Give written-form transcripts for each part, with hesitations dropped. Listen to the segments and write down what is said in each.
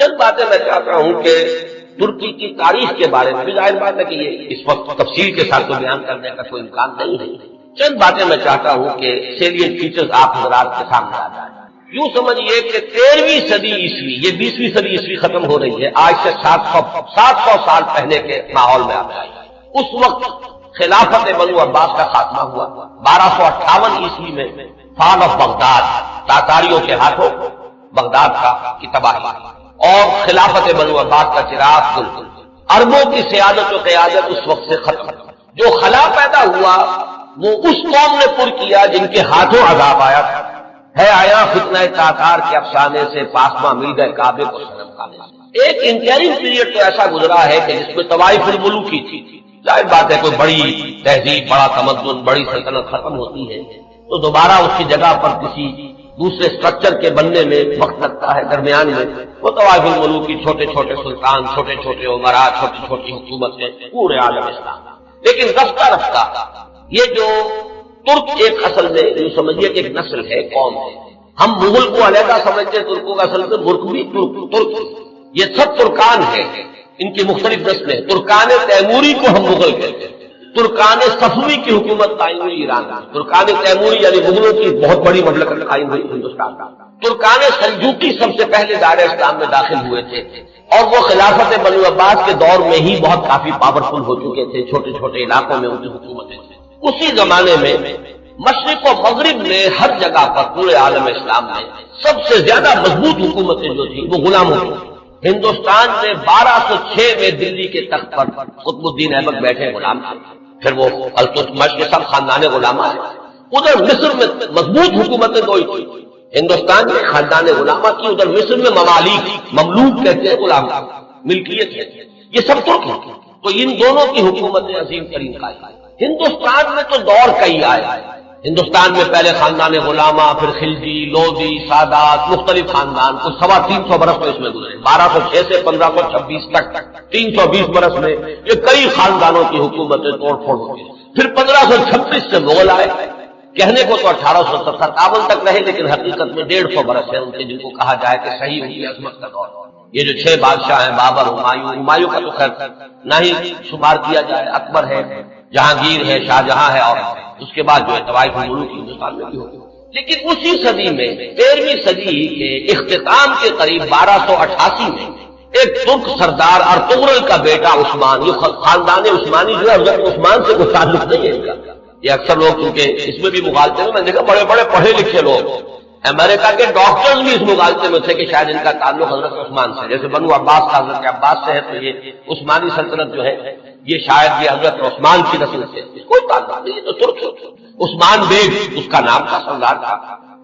چند باتیں میں چاہتا ہوں کہ ترکی کی تاریخ کے بارے میں بھی ظاہر بات ہے کہ یہ اس وقت تفصیل کے ساتھ تو بیان کرنے کا کوئی امکان نہیں ہے. چند باتیں میں چاہتا ہوں کہ سیلینٹ فیچرز آپ حضرات کے سامنے آ جائیں. یوں سمجھیے کہ 13ویں صدی عیسوی، یہ 20ویں صدی عیسوی ختم ہو رہی ہے، آج سے 700 سال پہلے کے ماحول میں آ جائے. اس وقت خلافت بنو عباس کا خاتمہ ہوا. 1258 عیسوی میں فال آف بغداد، تاتاریوں کے ہاتھوں بغداد کی تباہی اور خلافت بنو عباس کا چراغ گل. عربوں کی سیادت و قیادت اس وقت سے ختم. جو خلا پیدا ہوا وہ اس قوم نے پر کیا جن کے ہاتھوں عذاب آیا تھا. ہے آیا فتنہ تاتار کے افسانے سے، پاسماں مل گئے کعبے کو صنم کھانے سے. ایک انٹرم پیریڈ تو ایسا گزرا ہے کہ جس میں طوائف الملوکی تھی. ظاہر بات ہے کوئی بڑی تہذیب، بڑا تمدن، بڑی سلطنت ختم ہوتی ہے تو دوبارہ اس کی جگہ پر کسی دوسرے سٹرکچر کے بننے میں وقت لگتا ہے. درمیان میں وہ طوائف الملوکی، چھوٹے چھوٹے سلطان، چھوٹے چھوٹے عمرا، چھوٹی چھوٹی حکومتیں پورے عالم اسلام. لیکن رفتہ رفتہ یہ جو ترک ایک اصل میں یوں سمجھیے کہ ایک نسل ہے، قوم ہے. ہم مغل کو علیحدہ سمجھتے ہیں، ترکوں کا اصل میں ملک بھی ترک. یہ سب ترکان ہے، ان کی مختلف نسلیں. ترکان تیموری کو ہم مغل کہتے ہیں. ترکان صفوی کی حکومت قائم ہوئی ایران میں. ترکان تیموری یعنی مغلوں کی بہت بڑی مملکت قائم ہوئی ہندوستان کا. ترکان سلجوقی سب سے پہلے دائرہ اسلام میں داخل ہوئے تھے اور وہ خلافت بنو عباس کے دور میں ہی بہت کافی پاورفل ہو چکے تھے. چھوٹے چھوٹے علاقوں میں ان کی حکومتیں تھیں. اسی زمانے میں مشرق و مغرب میں ہر جگہ پر پورے عالم اسلام میں سب سے زیادہ مضبوط حکومتیں جو تھیں وہ غلاموں کی. ہندوستان میں 1206 میں دلی کے تخت پر قطب الدین ایبک بیٹھے غلام تھے. پھر وہ التتمش کے سب خاندان غلامہ ہیں. ادھر مصر میں مضبوط حکومتیں دو ہی تھیں. ہندوستان میں خاندان غلامہ کی، ادھر مصر میں ممالک، مملوک کہتے ہیں غلام، ملکیت ہے. یہ سب ترک ہیں. تو ان دونوں کی حکومتیں عظیم ترین قائم. ہندوستان میں تو دور کئی آئے. ہندوستان میں پہلے خاندان غلامہ، پھر خلجی، لودھی، سادات، مختلف خاندان کچھ 350 برس میں اس میں گزرے. 1206 سے 1526 تک 320 برس میں یہ کئی خاندانوں کی حکومتیں توڑ پھوڑ ہو گئی. پھر 1526 سے مغل آئے. کہنے کو تو 1857 تک رہے لیکن حقیقت میں 150 برس ہے ان کے، جن کو کہا جائے کہ صحیح ہوئی عظمت کا دور. یہ جو 6 بادشاہ ہیں، بابر، ہمایوں کا تو خیر نہ ہی شمار کیا جائے، اکبر ہے، جہانگیر ہے، شاہجہاں ہے، اور اس کے بعد جو ہے طوائف الملوک ہندوستان میں بھی ہوگی. لیکن اسی صدی میں 13ویں صدی کے اختتام کے قریب 1288 میں ایک ترک سردار ارطغرل کا بیٹا عثمان، یہ خاندان عثمانی جو ہے حضرت عثمان سے کوئی تعلق نہیں ہے ان کا. یہ اکثر لوگ کیونکہ اس میں بھی مغالطے میں نے دیکھا بڑے بڑے پڑھے لکھے لوگ، امریکہ کے ڈاکٹرز بھی اس مغالطے میں تھے کہ شاید ان کا تعلق حضرت عثمان سے، جیسے بنو عباس کا حضرت عباس سے ہے تو یہ عثمانی سلطنت جو ہے یہ شاید یہ حضرت عثمان کی نسل سے. اس کوئی تعلق نہیں، تو ترک. عثمان بیگ اس کا نام تھا، سردار تھا.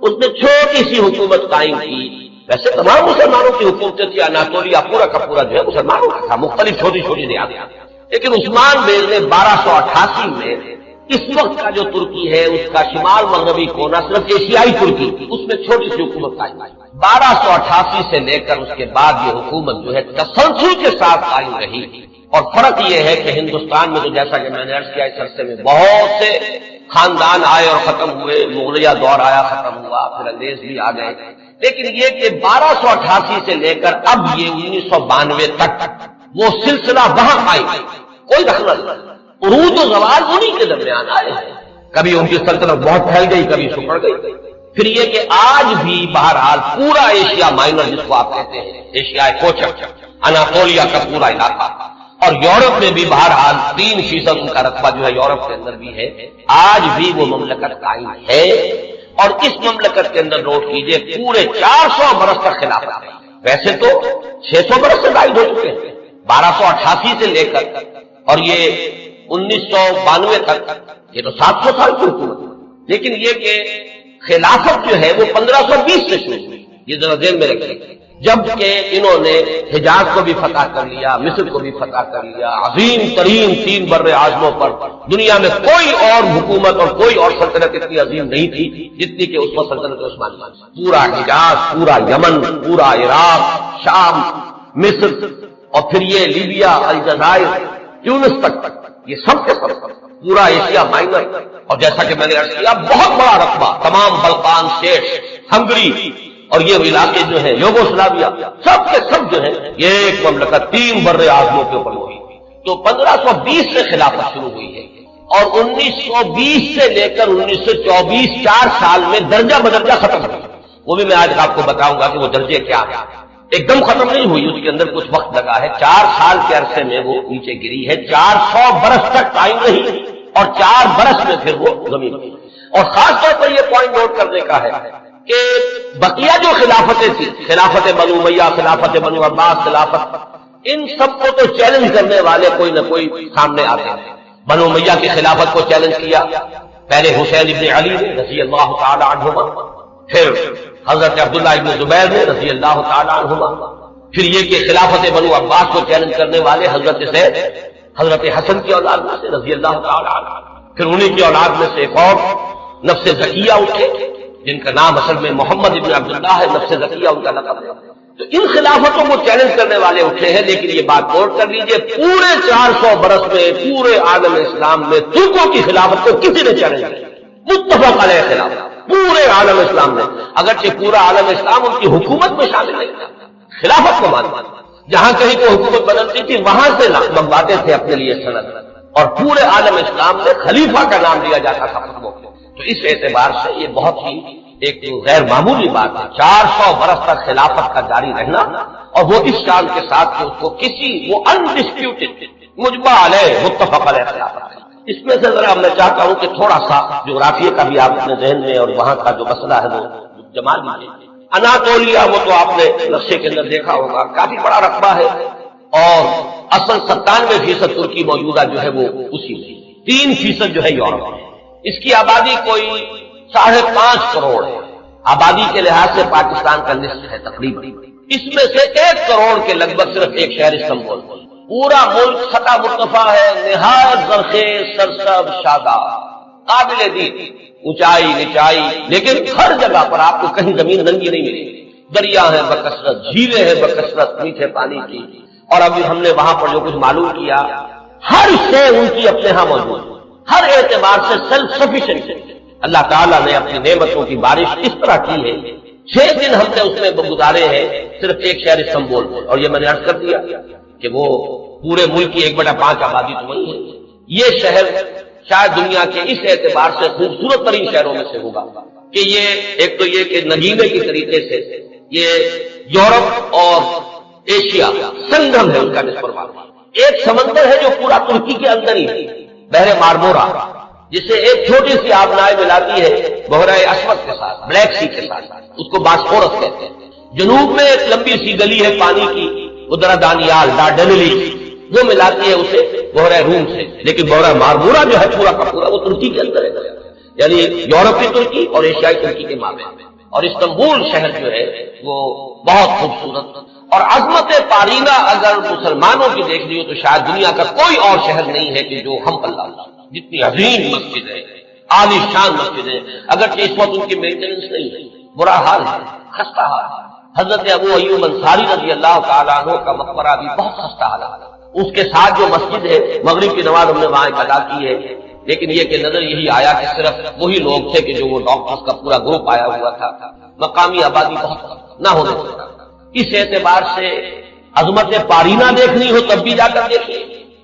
اس نے چھوٹی سی حکومت قائم کی. ویسے تمام مسلمانوں کی حکومتیں تھی، اناطولیا پورا کا پورا جو ہے مسلمانوں کا تھا، مختلف چھوٹی چھوٹی ریاستیں. لیکن عثمان بیگ نے 1288 میں اس وقت کا جو ترکی ہے اس کا شمال مغربی کونا، صرف ایشیائی ترکی، اس میں چھوٹی سی حکومت قائم کی. 1288 سے لے کر اس کے بعد یہ حکومت جو ہے تسلسل کے ساتھ قائم رہی. اور فرق یہ ہے کہ ہندوستان میں تو جیسا کہ میں نے عرض کیا اس عرصے میں بہت سے خاندان آئے اور ختم ہوئے. مغلیہ دور آیا، ختم ہوا، پھر انگریز بھی آ گئے. لیکن یہ کہ 1288 سے لے کر اب یہ 1992 تک وہ سلسلہ وہاں قائم، کوئی دخل نہیں. عروج و زوال انہی کے درمیان آئے ہیں. کبھی ان کی سلطنت بہت پھیل گئی، کبھی سکڑ گئی. پھر یہ کہ آج بھی بہرحال پورا ایشیا مائنر جس کو آپ کہتے ہیں، ایشیائے کوچک، اناطولیا کا پورا علاقہ، اور یورپ میں بھی بہرحال 3% ان کا رقبہ جو ہے یورپ کے اندر بھی ہے. آج بھی وہ مملکت قائم ہے. اور اس مملکت کے اندر نوٹ کیجئے پورے 400 برس تک خلافت ہے. ویسے تو 600 برس سے زائد ہو چکے ہیں 1288 سے لے کر، اور یہ 1992 تک یہ تو 700 سال کی حکومت. لیکن یہ کہ خلافت جو ہے وہ 1520 سے شروع ہوئی. یہ ذرا ذہن میں رکھیں. جبکہ انہوں نے حجاز کو بھی فتح کر لیا، مصر کو بھی فتح کر لیا، عظیم ترین 3 بر اعظموں پر دنیا میں کوئی اور حکومت اور کوئی اور سلطنت اتنی عظیم نہیں تھی جتنی کہ اس وقت سلطنت عثمانیہ. پورا حجاز، پورا یمن، پورا عراق، شام، مصر، اور پھر یہ لیبیا، الجزائر، تیونس تک یہ سب کے سب پورا ایشیا مائنر. اور جیسا کہ میں نے عرض کیا بہت بڑا رقبہ، تمام بلقان اسٹیٹ، ہنگری، اور یہ علاقے جو ہیں یوگوسلاویہ سب کے سب جو ہیں یہ ایک مملکت 3 بر اعظموں کے اوپر ہوئی. تو 1520 سے خلافت شروع ہوئی ہے اور 1920 سے لے کر 1924 4 سال میں درجہ بدرجہ ختم ہوئی. وہ بھی میں آج آپ کو بتاؤں گا کہ وہ درجے کیا ہیں. ایک دم ختم نہیں ہوئی، اس کے اندر کچھ وقت لگا ہے. 4 سال کے عرصے میں وہ نیچے گری ہے. 400 برس تک قائم رہی اور 4 برس میں پھر وہ زمین ہوئی. اور خاص طور پر یہ پوائنٹ نوٹ کرنے کا ہے کہ بقیہ جو خلافتیں تھیں، خلافت بنو امیہ، خلافت بنو عباس، خلافت، ان سب کو تو چیلنج کرنے والے کوئی نہ کوئی سامنے آتے ہیں. بنو امیہ کی خلافت کو چیلنج کیا پہلے حسین ابن علی نے رضی اللہ تعالی عنہما، پھر حضرت عبداللہ ابن زبیر نے رضی اللہ تعالی عنہما، پھر یہ کہ خلافت بنو عباس کو چیلنج کرنے والے حضرت زید، حضرت حسن کی اولاد میں سے رضی اللہ تعالی عنہ، پھر انہیں کی اولاد میں سے ایک اور نفس زکیہ اٹھے جن کا نام اصل میں محمد ابن عبداللہ ہے، نفس زکیہ ان کا لقب ہے. تو ان خلافتوں کو چیلنج کرنے والے اٹھے ہیں. لیکن یہ بات نوٹ کر لیجئے، پورے 400 برس میں پورے عالم اسلام میں ترکوں کی خلافت کو کسی نے چیلنج کیا، متفق علیہ خلافت پورے عالم اسلام میں. اگرچہ پورا عالم اسلام ان کی حکومت میں شامل نہیں تھا، خلافت کو مانتا، جہاں کہیں کو حکومت بدلتی تھی وہاں سے منگواتے تھے اپنے لیے سند، اور پورے عالم اسلام میں خلیفہ کا نام لیا جاتا تھا فتووں کو. تو اس اعتبار سے یہ بہت ہی ایک غیر معمولی بات ہے، 400 برس تک خلافت کا جاری رہنا، اور وہ اس شان کے ساتھ کہ اس کو کسی وہ انڈسپیوٹڈ مجمع علیہ متفق علیہ خلافت ہے. اس میں سے ذرا میں چاہتا ہوں کہ تھوڑا سا جغرافیہ کا بھی آپ اپنے ذہن میں اور وہاں کا جو مسئلہ ہے وہ جما لیجیے. اناطولیہ وہ تو آپ نے نقشے کے اندر دیکھا ہوگا، کافی بڑا رقبہ ہے، اور اصل 97% ترکی موجودہ جو ہے وہ اسی میں، 3% جو ہے یورپ ہے. اس کی آبادی کوئی 5.5 کروڑ ہے. آبادی کے لحاظ سے پاکستان کا نصف ہے تقریباً. اس میں سے 1 کروڑ کے لگ بھگ صرف ایک شہر استنبول. پورا ملک سطح مرتفع ہے، نہایت زرخیز، سرسبز، شاداب، قابل دید، اونچائی نچائی، لیکن ہر جگہ پر آپ کو کہیں زمین ننگی نہیں ملے گی. دریا ہے بکثرت، جھیلیں ہیں بکثرت میٹھے پانی کی، اور ابھی ہم نے وہاں پر جو کچھ معلوم کیا، ہر شے ان کی اپنے ہاں موجود، ہر اعتبار سے سیلف سفیشینٹ. اللہ تعالیٰ نے اپنی نعمتوں کی بارش اس طرح کی ہے. 6 دن ہم نے اس میں گزارے ہیں صرف ایک شہر استنبول میں، اور یہ میں نے عرض کر دیا کہ وہ پورے ملک کی 1/5 آبادی تو وہی ہے. یہ شہر شاید دنیا کے اس اعتبار سے خوبصورت ترین شہروں میں سے ہوگا کہ یہ ایک تو یہ کہ نگینے کی طریقے سے یہ یورپ اور ایشیا سنگم ہے ان کا نسبت. ایک سمندر ہے جو پورا ترکی کے اندر ہی ہے، بحر مارمورا، جسے ایک چھوٹی سی آبنائے ملاتی ہے بحیرہ اسود کے ساتھ، بلیک سی کے ساتھ، اس کو باسفورس کہتے ہیں. جنوب میں ایک لمبی سی گلی ہے پانی کی، ادرا دانیال ڈارڈنلی، وہ ملاتی ہے اسے بحیرہ روم سے. لیکن بحیرہ مارمورا جو ہے پورا کا پورا وہ ترکی کے اندر ہے، یعنی یورپی ترکی اور ایشیائی ترکی کے مابین. اور استنبول شہر جو ہے وہ بہت خوبصورت اور عظمت پارینہ اگر مسلمانوں کی دیکھ لی ہو تو شاید دنیا کا کوئی اور شہر نہیں ہے کہ جو ہم پلہ جتنی عظیم مسجد ہے، عالی شان مسجد ہے. اگرچہ اس وقت ان کی مینٹیننس نہیں ہے، برا حال ہے، خستہ حال ہے. حضرت ابو ایوب انصاری رضی اللہ تعالیٰ عنہ کا مقبرہ بھی بہت خستہ حال ہے. اس کے ساتھ جو مسجد ہے، مغرب کی نماز ہم نے وہاں ادا کی ہے. لیکن یہ کہ نظر یہی آیا کہ صرف وہی لوگ تھے کہ جو وہ ڈاکٹرز کا پورا گروپ آیا ہوا تھا، مقامی آبادی بہت نہ ہونے سے. اس اعتبار سے عظمت پارینہ دیکھنی ہو تب بھی جا کر دیکھیے،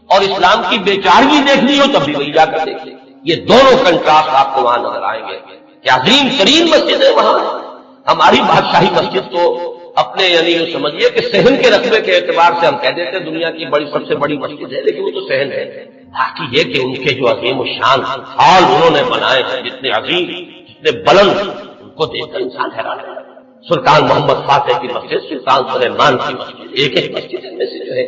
اور اسلام کی بیچارگی دیکھنی ہو تب بھی وہی جا کر دیکھیے. یہ دونوں کنٹراسٹ آپ کو وہاں نظر آئیں گے کہ عظیم ترین مسجد ہے وہاں. ہماری بادشاہی مسجد تو اپنے یعنی یہ سمجھیے کہ صحن کے رقبے کے اعتبار سے ہم کہہ دیتے ہیں دنیا کی بڑی سب سے بڑی مسجد ہے، لیکن وہ تو صحن ہے. باقی یہ کہ ان کے جو عظیم الشان حال انہوں نے بنائے ہیں، جتنے عظیم جتنے بلند، ان کو دیکھ کر انسان حیران ہے. سلطان محمد فاتح کی مسجد، سلطان سلیمان کی مسجد، ایک ایک مسجد میں سے جو ہے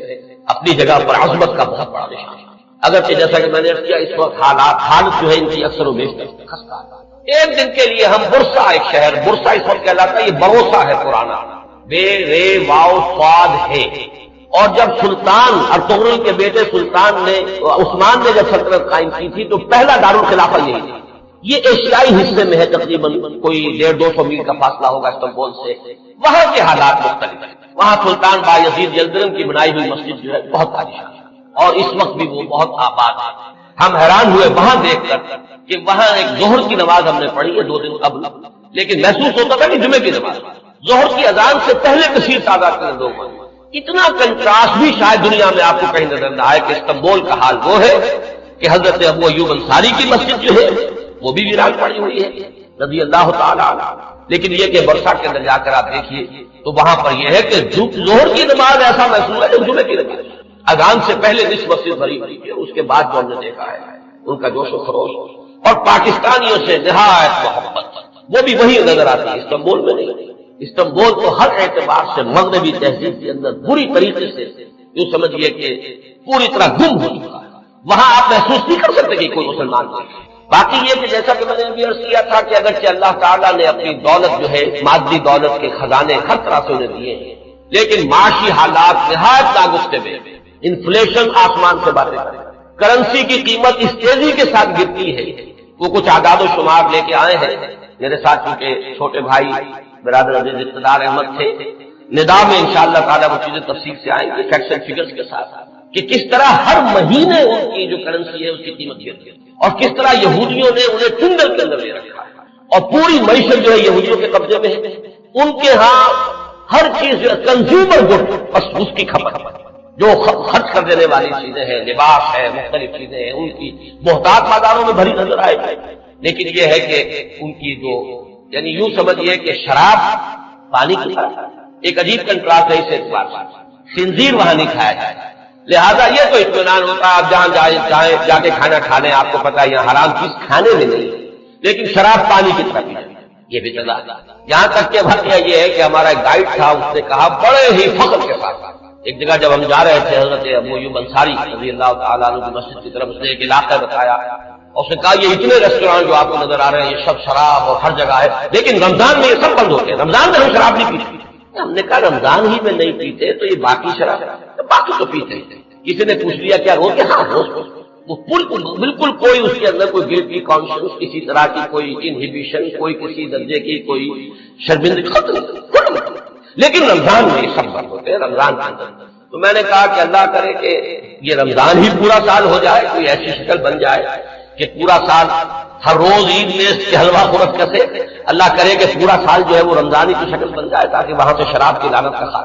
اپنی جگہ پر عظمت کا بہت بڑا نشان ہے. اگرچہ جیسا کہ میں نے کیا اس وقت حالت جو ہے ان کی اکثر و بیشتر خستہ ہے. ایک دن کے لیے ہم برسا، ایک شہر برسا اس وقت کہلاتا ہے، یہ بروسا ہے پرانا، بے رے واو صاد ہے. اور جب سلطان ارطغرل کے بیٹے سلطان نے عثمان نے جب سلطنت قائم کی تھی تو پہلا دارالخلافہ یہی تھا. یہ ایشیائی حصے میں ہے، تقریباً کوئی 150-200 میل کا فاصلہ ہوگا استنبول سے. وہاں کے حالات مختلف ہیں. وہاں سلطان بایزید یلدرم کی بنائی ہوئی مسجد جو ہے بہت عالیشان ہے، اور اس وقت بھی وہ بہت آباد ہے. ہم حیران ہوئے وہاں دیکھ کر کہ وہاں ایک ظہر کی نماز ہم نے پڑھی ہے 2 دن قبل، لیکن محسوس ہوتا تھا کہ جمعے کی نماز. ظہر کی اذان سے پہلے کثیر تعداد کے لوگ ہیں. اتنا کنٹراسٹ بھی شاید دنیا میں آپ کو کہیں نظر نہ آئے کہ استنبول کا حال وہ ہے کہ حضرت ابو ایوب انصاری کی مسجد جو ہے وہ بھی ویران پڑی ہوئی ہے رضی اللہ تعالی عنہ. لیکن یہ کہ برسا کے اندر جا کر آپ دیکھیے تو وہاں پر یہ ہے کہ ظہر کی نماز ایسا محسوس ہے جو جمعے کی نماز اذان سے پہلے نصف مسجد بھری ہوئی ہے. اس کے بعد جو ہم نے دیکھا ہے ان کا جوش و خروش اور پاکستانیوں سے نہایت محبت وہ بھی وہی نظر آتی ہے، استنبول میں نہیں. استنبول تو ہر اعتبار سے مغربی تہذیب کے اندر بری طریقے سے یوں سمجھیے کہ پوری طرح گم ہو چکا ہے. وہاں آپ محسوس نہیں کر سکتے کہ کوئی مسلمان نہیں. باقی یہ کہ جیسا کہ میں نے ابھی عرض کیا تھا کہ اگرچہ اللہ تعالیٰ نے اپنی دولت جو ہے مادی دولت کے خزانے ہر طرح سے انہیں دیے ہیں، لیکن معاشی حالات نہایت ناگفتے ہوئے، انفلیشن آسمان سے باتیں کرے، کرنسی کی قیمت اس تیزی کے ساتھ گرتی ہے. وہ کچھ اعداد و شمار لے کے آئے ہیں میرے ساتھ، چونکہ چھوٹے بھائی برادر عزیز اقتدار احمد تھے، ندا میں انشاءاللہ تعالیٰ وہ چیزیں تفصیل سے آئیں گے فیکٹس اینڈ فگرز کے ساتھ کہ کس طرح ہر مہینے ان کی جو کرنسی ہے اس کی قیمت گرتی ہے اور کس طرح یہودیوں نے انہیں ٹنڈل کے اندر لے رکھا ہے اور پوری معیشت جو ہے یہودیوں کے قبضے میں ہے. ان کے ہاں ہر چیز کنزیومر گڈ، بس اس کی کھپت جو خرچ کر دینے والی چیزیں ہیں، لباس ہے، مختلف چیزیں ہیں، ان کی محتاط بازاروں میں بھری نظر آئے گی. لیکن یہ ہے کہ ان کی جو یعنی یوں سمجھیے کہ شراب پانی کی طرح ایک عجیب کنٹراسٹ ہے. اس اعتبار سے خنزیر وہاں نہیں کھایا جائے، لہذا یہ تو اطمینان ہوتا ہے آپ جہاں جائیں جا کے کھانا کھا لیں، آپ کو پتا ہے یہاں حرام چیز کھانے میں نہیں، لیکن شراب پانی کی طرح پی یہ بھی چلا. یہاں تک کہ بھر یہ ہے کہ ہمارا ایک گائیڈ تھا، اس نے کہا بڑے ہی فخر کے ساتھ ایک جگہ جب ہم جا رہے تھے حضرت ابو ایوب انصاری رضی اللہ تعالیٰ عنہ کی مسجد کی طرف، اس نے ایک علاقہ بتایا اور اس نے کہا یہ اتنے ریسٹورانٹ جو آپ کو نظر آ رہے ہیں یہ سب شراب اور ہر جگہ ہے، لیکن رمضان میں یہ سب بند ہوتے ہیں، رمضان میں ہم شراب نہیں پیتے. ہم نے کہا رمضان ہی میں نہیں پیتے تو یہ باقی شراب باقی تو پیتے ہیں. کسی نے پوچھ لیا کیا روز؟ ہاں روز. وہ بالکل کوئی اس کے اندر کوئی گلٹی کانشیس، کسی طرح کی کوئی انہیبیشن، کوئی کسی درجے کی کوئی شرمندگی ختم. لیکن رمضان میں یہ سب بند ہوتے ہیں رمضان کے اندر. تو میں نے کہا کہ اللہ کرے کہ یہ رمضان ہی پورا سال ہو جائے، کوئی ایسی شکل بن جائے کہ پورا سال ہر روز عید میں اس کے حلوہ خورت کسے. اللہ کرے کہ پورا سال جو ہے وہ رمضانی کی شکل بن جائے تاکہ وہاں سے شراب کی لعنت کا